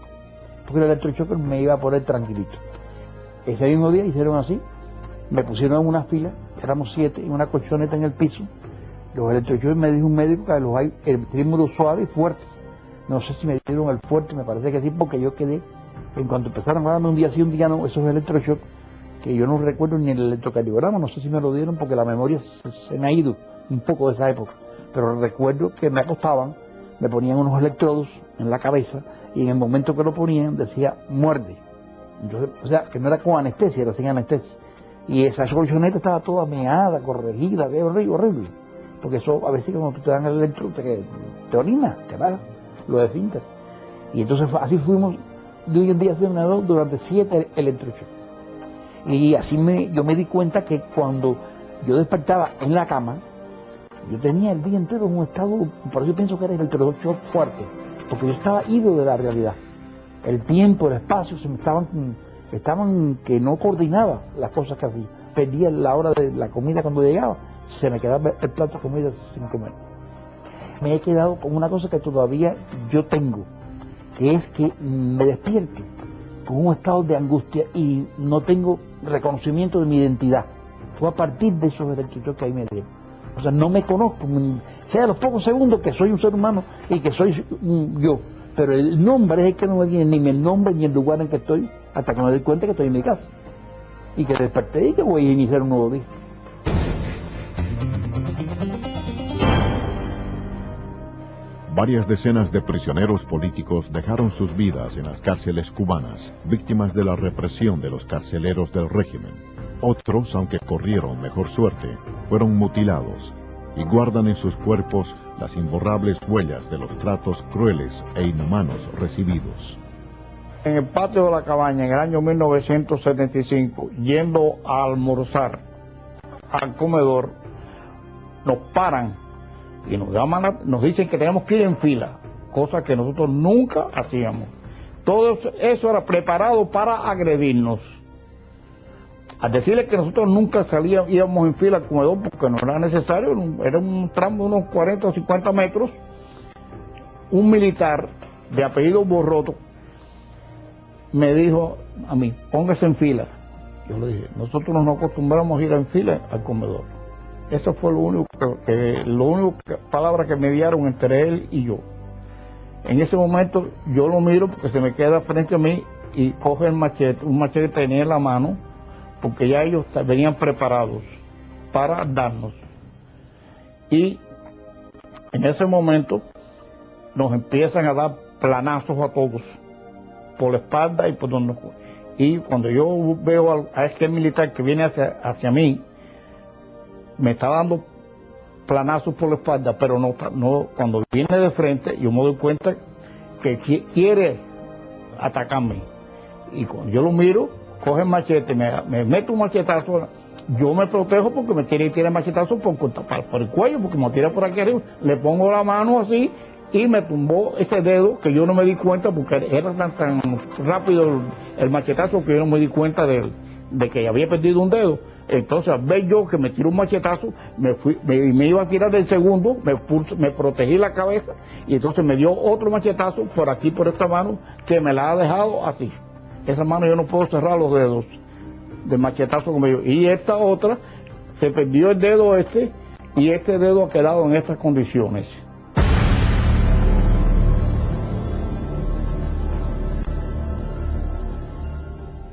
porque el electroshock me iba a poner tranquilito. Ese mismo día hicieron así, me pusieron en una fila, éramos 7, en una colchoneta en el piso. Los electroshocks, me dijo un médico que los hay el estímulo suave y fuerte. No sé si me dieron el fuerte, me parece que sí, porque yo quedé, en cuanto empezaron a darme un día sí, un día no, esos electroshocks, que yo no recuerdo ni el electrocardiograma, no sé si me lo dieron porque la memoria se me ha ido un poco de esa época, pero recuerdo que me acostaban, me ponían unos electrodos en la cabeza y en el momento que lo ponían decía muerde. Entonces, o sea, que no era con anestesia, era sin anestesia. Y esa colchoneta estaba toda meada, corregida, horrible. Porque eso, a veces cuando te dan el electrodo, te orinas, te va, lo de Finter. Y entonces así fuimos de hoy en día durante 7 electroshocks. Y así yo me di cuenta que cuando yo despertaba en la cama, yo tenía el día entero en un estado, por eso yo pienso que era el electroshock fuerte, porque yo estaba ido de la realidad. El tiempo, el espacio, estaban que no coordinaba las cosas que hacía. Perdía la hora de la comida cuando llegaba, se me quedaba el plato de comida sin comer. Me he quedado con una cosa que todavía yo tengo, que es que me despierto con un estado de angustia y no tengo reconocimiento de mi identidad. Fue a partir de esos electroshocks que ahí me dieron. O sea, no me conozco, sea los pocos segundos que soy un ser humano y que soy yo. Pero el nombre es el que no me viene, ni el nombre ni el lugar en que estoy, hasta que me doy cuenta que estoy en mi casa. Y que desperté y que voy a iniciar un nuevo día. Varias decenas de prisioneros políticos dejaron sus vidas en las cárceles cubanas, víctimas de la represión de los carceleros del régimen. Otros, aunque corrieron mejor suerte, fueron mutilados y guardan en sus cuerpos las imborrables huellas de los tratos crueles e inhumanos recibidos. En el patio de la cabaña, en el año 1975, yendo a almorzar al comedor, nos paran y nos llaman, nos dicen que tenemos que ir en fila, cosa que nosotros nunca hacíamos. Todo eso era preparado para agredirnos. Al decirle que nosotros nunca íbamos en fila al comedor porque no era necesario, era un tramo de unos 40 o 50 metros, un militar de apellido Borroto me dijo a mí, póngase en fila. Yo le dije, nosotros no nos acostumbramos a ir en fila al comedor. Eso fue lo único palabra que me dieron entre él y yo. En ese momento yo lo miro porque se me queda frente a mí y coge el machete, un machete que tenía en la mano, porque ya ellos venían preparados para darnos. Y en ese momento nos empiezan a dar planazos a todos, por la espalda y por donde. Y cuando yo veo a este militar que viene hacia mí, me está dando planazos por la espalda, pero no cuando viene de frente, yo me doy cuenta que quiere atacarme. Y cuando yo lo miro, coge el machete, me mete un machetazo, yo me protejo porque me quiere tirar el machetazo por el cuello, porque me tira por aquí arriba, le pongo la mano así y me tumbó ese dedo que yo no me di cuenta porque era tan rápido el machetazo que yo no me di cuenta de que había perdido un dedo. Entonces al ver yo que me tiró un machetazo, me iba a tirar del segundo, me protegí la cabeza y entonces me dio otro machetazo por aquí, por esta mano, que me la ha dejado así. Esa mano yo no puedo cerrar los dedos del machetazo que me dio. Y esta otra, se perdió el dedo y este dedo ha quedado en estas condiciones.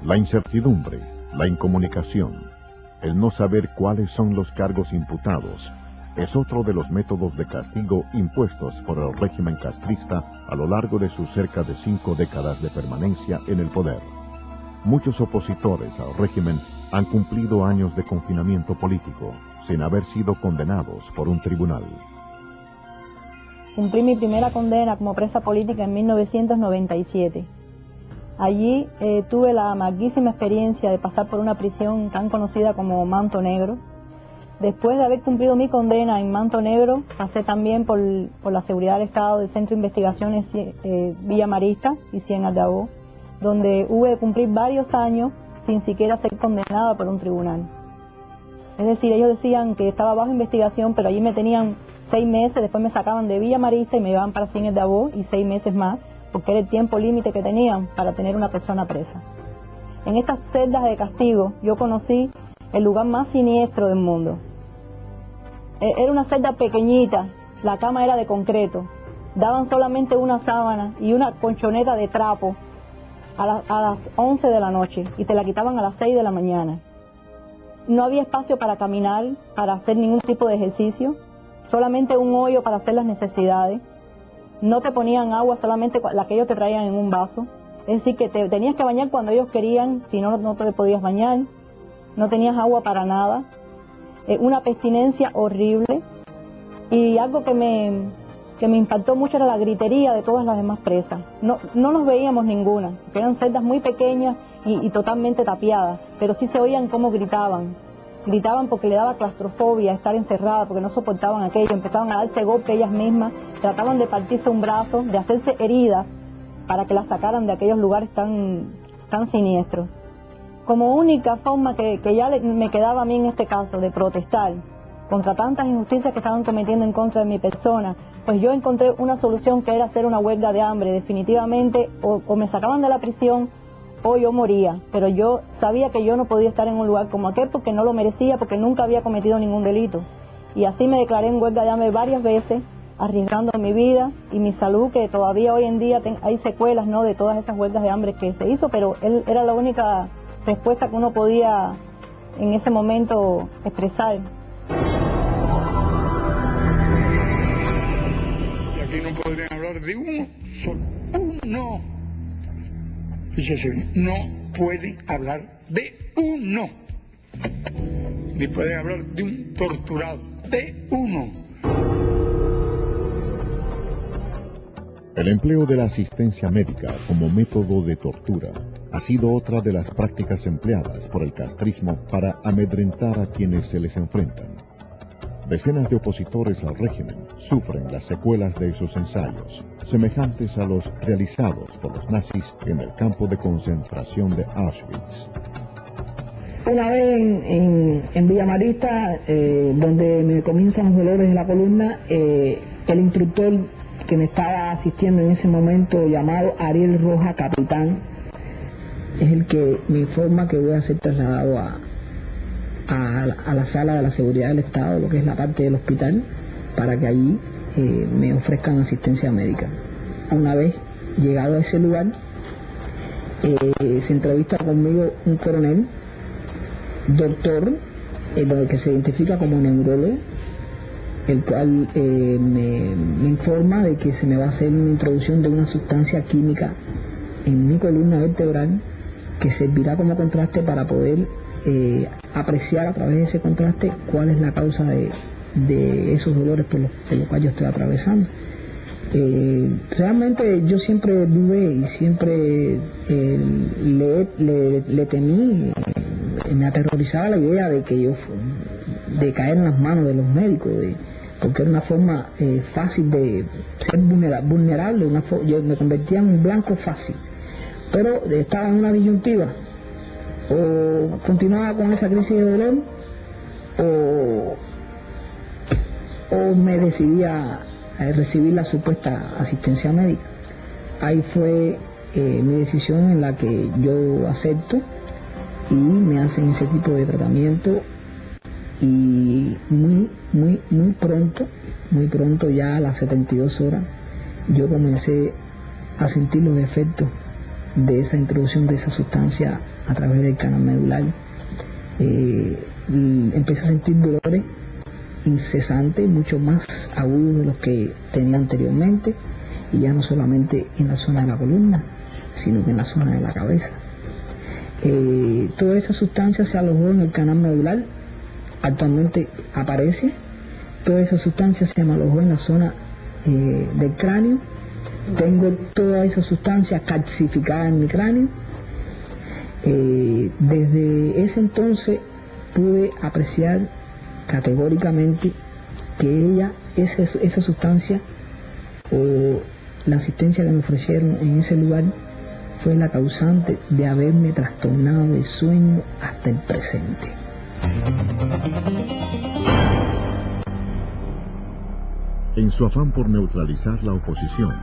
La incertidumbre, la incomunicación, el no saber cuáles son los cargos imputados, es otro de los métodos de castigo impuestos por el régimen castrista a lo largo de sus cerca de 5 décadas de permanencia en el poder. Muchos opositores al régimen han cumplido años de confinamiento político sin haber sido condenados por un tribunal. Cumplí mi primera condena como presa política en 1997. Allí tuve la amarguísima experiencia de pasar por una prisión tan conocida como Manto Negro. Después de haber cumplido mi condena en Manto Negro, pasé también por la seguridad del Estado del Centro de Investigaciones Villa Marista y Ciénaga de Agó, donde hubo de cumplir varios años sin siquiera ser condenada por un tribunal. Es decir, ellos decían que estaba bajo investigación, pero allí me tenían 6 meses, después me sacaban de Villa Marista y me llevaban para Ciénaga de Agó y 6 meses más, porque era el tiempo límite que tenían para tener una persona presa. En estas celdas de castigo yo conocí el lugar más siniestro del mundo. Era una celda pequeñita, la cama era de concreto, daban solamente una sábana y una colchoneta de trapo a las 11 de la noche y te la quitaban a las 6 de la mañana. No había espacio para caminar, para hacer ningún tipo de ejercicio, solamente un hoyo para hacer las necesidades. No te ponían agua, solamente la que ellos te traían en un vaso. Es decir, que te tenías que bañar cuando ellos querían, si no, no te podías bañar. No tenías agua para nada. Una abstinencia horrible. Y algo que me impactó mucho era la gritería de todas las demás presas. No nos veíamos ninguna, porque eran celdas muy pequeñas y totalmente tapiadas, pero sí se oían cómo gritaban. Gritaban porque le daba claustrofobia estar encerrada, porque no soportaban aquello, empezaban a darse golpes ellas mismas, trataban de partirse un brazo, de hacerse heridas para que las sacaran de aquellos lugares tan siniestros. Como única forma que ya me quedaba a mí en este caso de protestar contra tantas injusticias que estaban cometiendo en contra de mi persona, pues yo encontré una solución que era hacer una huelga de hambre. Definitivamente o me sacaban de la prisión o yo moría, pero yo sabía que yo no podía estar en un lugar como aquel porque no lo merecía, porque nunca había cometido ningún delito. Y así me declaré en huelga de hambre varias veces, arriesgando mi vida y mi salud, que todavía hoy en día hay secuelas, ¿no?, de todas esas huelgas de hambre que se hizo, pero era la única respuesta que uno podía en ese momento expresar. y no podrían hablar de uno solo. Uno. Fíjese bien, no pueden hablar de uno. Ni pueden hablar de un torturado, de uno. El empleo de la asistencia médica como método de tortura ha sido otra de las prácticas empleadas por el castrismo para amedrentar a quienes se les enfrentan. Decenas de opositores al régimen sufren las secuelas de esos ensayos, semejantes a los realizados por los nazis en el campo de concentración de Auschwitz. Una vez en Villa Marista, donde me comienzan los dolores de la columna, el instructor que me estaba asistiendo en ese momento, llamado Ariel Roja, capitán, es el que me informa que voy a ser trasladado a la sala de la seguridad del Estado, lo que es la parte del hospital, para que allí me ofrezcan asistencia médica. Una vez llegado a ese lugar, se entrevista conmigo un coronel, doctor, que se identifica como neurólogo, el cual me informa de que se me va a hacer una introducción de una sustancia química en mi columna vertebral que servirá como contraste para poder apreciar a través de ese contraste cuál es la causa de esos dolores por los cuales yo estoy atravesando. Realmente yo siempre dudé y siempre le temí, me aterrorizaba la idea de que de caer en las manos de los médicos, porque era una forma fácil de ser vulnerable, yo me convertía en un blanco fácil, pero estaba en una disyuntiva: o continuaba con esa crisis de dolor o me decidía a recibir la supuesta asistencia médica. Ahí fue mi decisión, en la que yo acepto y me hacen ese tipo de tratamiento, y muy pronto, ya a las 72 horas, yo comencé a sentir los efectos de esa introducción de esa sustancia a través del canal medular. Empecé a sentir dolores incesantes, mucho más agudos de los que tenía anteriormente, y ya no solamente en la zona de la columna, sino que en la zona de la cabeza. Toda esa sustancia se alojó en el canal medular, actualmente aparece. Toda esa sustancia se me alojó en la zona del cráneo. Tengo toda esa sustancia calcificada en mi cráneo. Desde ese entonces pude apreciar categóricamente que esa sustancia, o la asistencia que me ofrecieron en ese lugar, fue la causante de haberme trastornado de sueño hasta el presente. En su afán por neutralizar la oposición,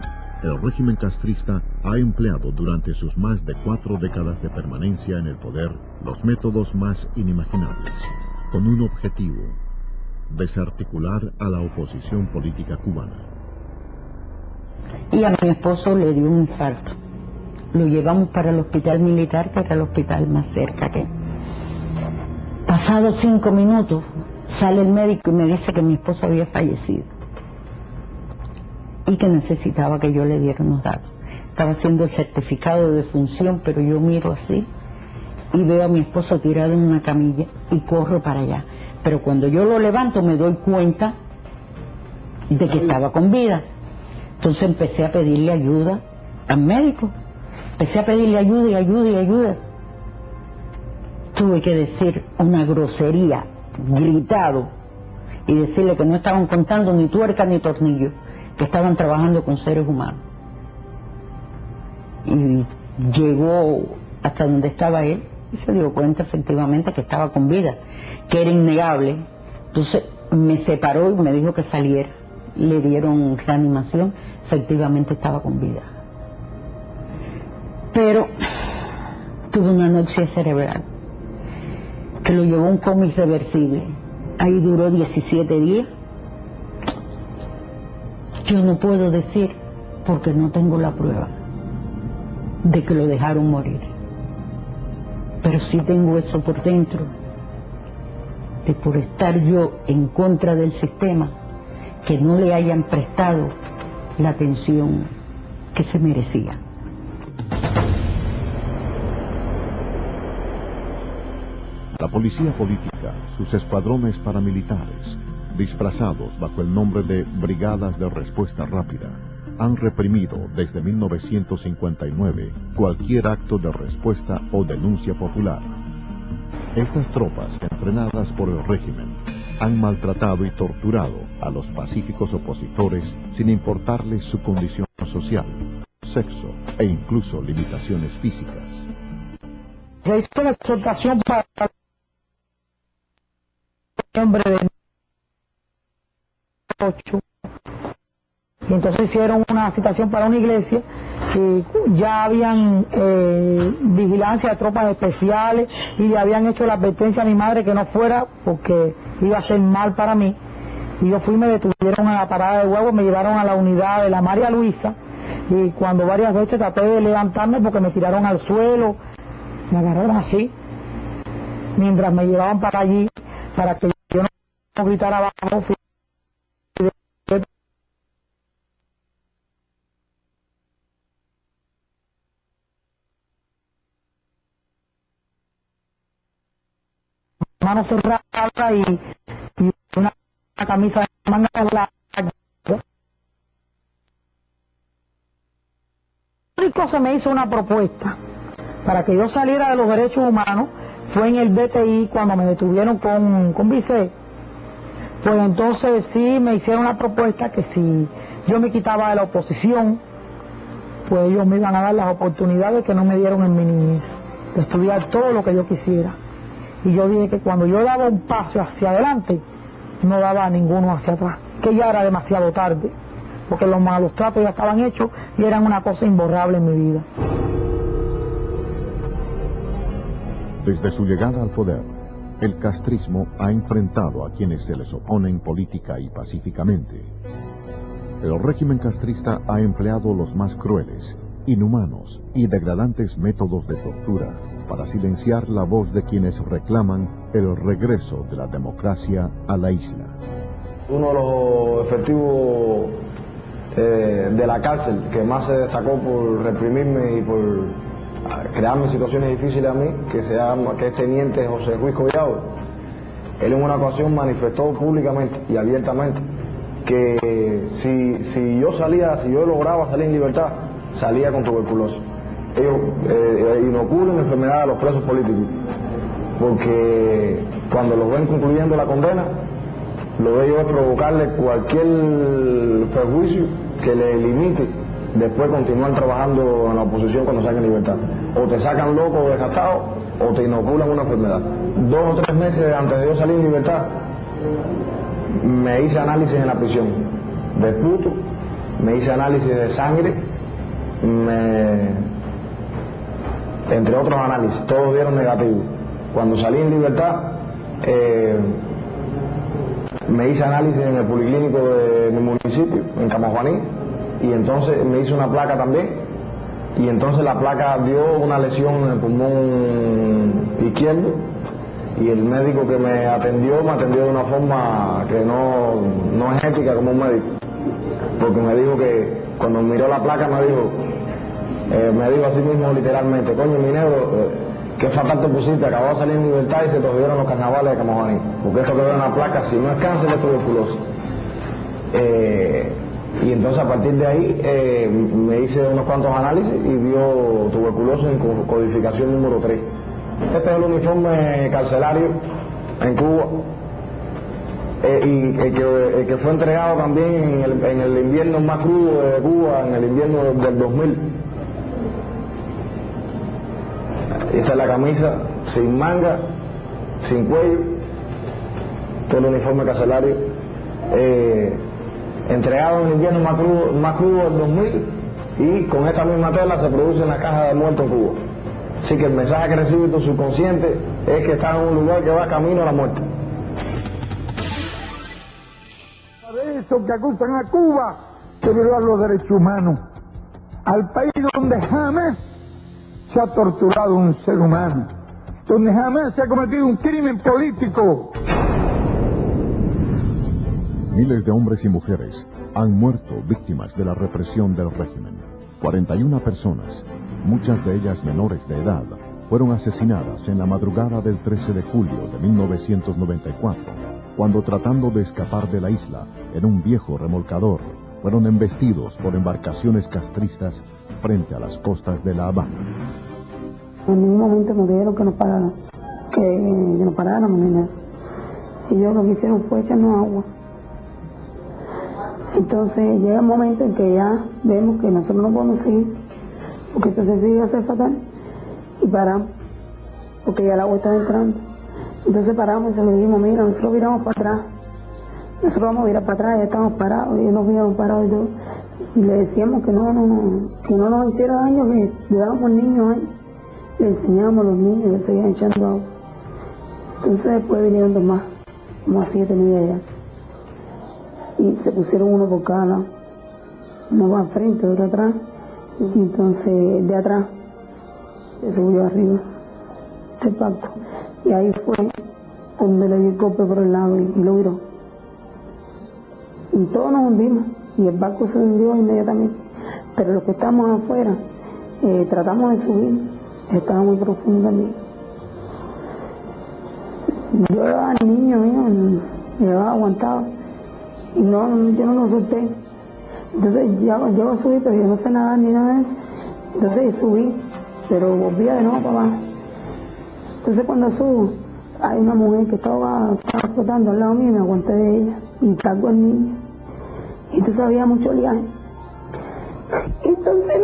el régimen castrista ha empleado durante sus más de 4 décadas de permanencia en el poder los métodos más inimaginables, con un objetivo: desarticular a la oposición política cubana. Y a mi esposo le dio un infarto. Lo llevamos para el hospital militar, que era el hospital más cerca que. Pasados 5 minutos, sale el médico y me dice que mi esposo había fallecido y que necesitaba que yo le diera unos datos. Estaba haciendo el certificado de defunción, pero yo miro así y veo a mi esposo tirado en una camilla y corro para allá. Pero cuando yo lo levanto me doy cuenta de que estaba con vida. Entonces empecé a pedirle ayuda al médico. Empecé a pedirle ayuda y ayuda y ayuda. Tuve que decir una grosería, gritado, y decirle que no estaban contando ni tuerca ni tornillo, que estaban trabajando con seres humanos. Y llegó hasta donde estaba él y se dio cuenta efectivamente que estaba con vida, que era innegable. Entonces me separó y me dijo que saliera. Le dieron reanimación, efectivamente estaba con vida. Pero tuvo una anoxia cerebral que lo llevó a un coma irreversible. Ahí duró 17 días. Yo no puedo decir, porque no tengo la prueba de que lo dejaron morir, pero sí tengo eso por dentro, de por estar yo en contra del sistema, que no le hayan prestado la atención que se merecía. La policía política, sus escuadrones paramilitares, disfrazados bajo el nombre de Brigadas de Respuesta Rápida, han reprimido desde 1959 cualquier acto de respuesta o denuncia popular. Estas tropas, entrenadas por el régimen, han maltratado y torturado a los pacíficos opositores sin importarles su condición social, sexo e incluso limitaciones físicas. Se hizo una exhortación para hombre de 8, y entonces hicieron una citación para una iglesia y ya habían vigilancia de tropas especiales y le habían hecho la advertencia a mi madre que no fuera porque iba a ser mal para mí, y yo fui, me detuvieron a la parada de huevos, me llevaron a la unidad de la María Luisa, y cuando varias veces traté de levantarme porque me tiraron al suelo, me agarraron así mientras me llevaban para allí para que yo no gritara abajo. Mano cerrada y una camisa de manga larga. Se me hizo una propuesta para que yo saliera de los derechos humanos, fue en el DTI cuando me detuvieron con Vicé. Pues entonces sí me hicieron la propuesta que si yo me quitaba de la oposición, pues ellos me iban a dar las oportunidades que no me dieron en mi niñez, de estudiar todo lo que yo quisiera. Y yo dije que cuando yo daba un paso hacia adelante, no daba ninguno hacia atrás, que ya era demasiado tarde, porque los malos tratos ya estaban hechos y eran una cosa imborrable en mi vida. Desde su llegada al poder, el castrismo ha enfrentado a quienes se les oponen política y pacíficamente. El régimen castrista ha empleado los más crueles, inhumanos y degradantes métodos de tortura para silenciar la voz de quienes reclaman el regreso de la democracia a la isla. Uno de los efectivos de la cárcel que más se destacó por reprimirme y por crearme situaciones difíciles a mí, que es teniente José Ruiz Collado, él en una ocasión manifestó públicamente y abiertamente que si yo lograba salir en libertad, salía con tuberculosis. Ellos inoculan enfermedad a los presos políticos, porque cuando los ven concluyendo la condena, lo de ellos es provocarle cualquier perjuicio que le limite después continuar trabajando en la oposición cuando saquen libertad. O te sacan loco o desgastado, o te inoculan una enfermedad. 2 o 3 meses antes de yo salir en libertad, me hice análisis en la prisión de puto, me hice análisis de sangre, entre otros análisis, todos dieron negativo. Cuando salí en libertad, me hice análisis en el policlínico de mi municipio, en Camajuaní, y entonces me hice una placa también, y entonces la placa dio una lesión en el pulmón izquierdo, y el médico que me atendió de una forma que no es ética como un médico, porque me dijo que cuando miró la placa me dijo así mismo literalmente: coño, mi negro, qué fatal te pusiste, acabó de salir en libertad y se te olvidaron los carnavales de Camajuaní, porque esto que veo en la placa, si no es cáncer, es tuberculosis. Y entonces a partir de ahí me hice unos cuantos análisis y dio tuberculosis en codificación número 3. Este es el uniforme carcelario en Cuba, y el que fue entregado también en el invierno más crudo de Cuba, en el invierno del 2000. Esta es la camisa sin manga, sin cuello, todo el uniforme carcelario, entregado en el invierno más crudo del 2000, y con esta misma tela se produce en la caja de muertos en Cuba. Así que el mensaje que recibe tu subconsciente es que estás en un lugar que va camino a la muerte. De eso que acusan a Cuba de violar los derechos humanos, al país donde jamás se ha torturado un ser humano, donde jamás se ha cometido un crimen político. Miles de hombres y mujeres han muerto víctimas de la represión del régimen. 41 personas, muchas de ellas menores de edad, fueron asesinadas en la madrugada del 13 de julio de 1994, cuando tratando de escapar de la isla en un viejo remolcador, fueron embestidos por embarcaciones castristas frente a las costas de La Habana. En ningún momento nos dijeron que nos pararan, que nos paráramos ni nada. Ellos lo que hicieron fue echarnos agua. Entonces llega el momento en que ya vemos que nosotros no podemos seguir, porque entonces sí iba a ser fatal, y paramos, porque ya el agua estaba entrando. Entonces paramos y se lo dijimos, mira, nosotros viramos para atrás, nosotros vamos a virar para atrás, ya estamos parados, y ellos nos habíamos parado y todo. Y le decíamos que no nos hiciera daño, que llevábamos niños ahí, le enseñábamos a los niños, le seguían echando agua. Entonces después vinieron dos más, como a 7 niños allá. Y se pusieron uno por cada lado, uno va al frente, otro atrás, y entonces de atrás se subió arriba del barco, y ahí fue donde le dio el golpe por el lado y lo viró. Y todos nos hundimos, y el barco se hundió inmediatamente, pero los que estábamos afuera tratamos de subir, estaba muy profundo también. Yo llevaba al niño mío, llevaba aguantado, y yo no lo solté. Entonces yo subí, pero yo no sé nadar ni nada de eso. Entonces subí, pero volvía de nuevo para abajo. Entonces cuando subo, hay una mujer que estaba flotando al lado mío, y me aguanté de ella y cargo al niño. Y entonces había mucho oleaje. Entonces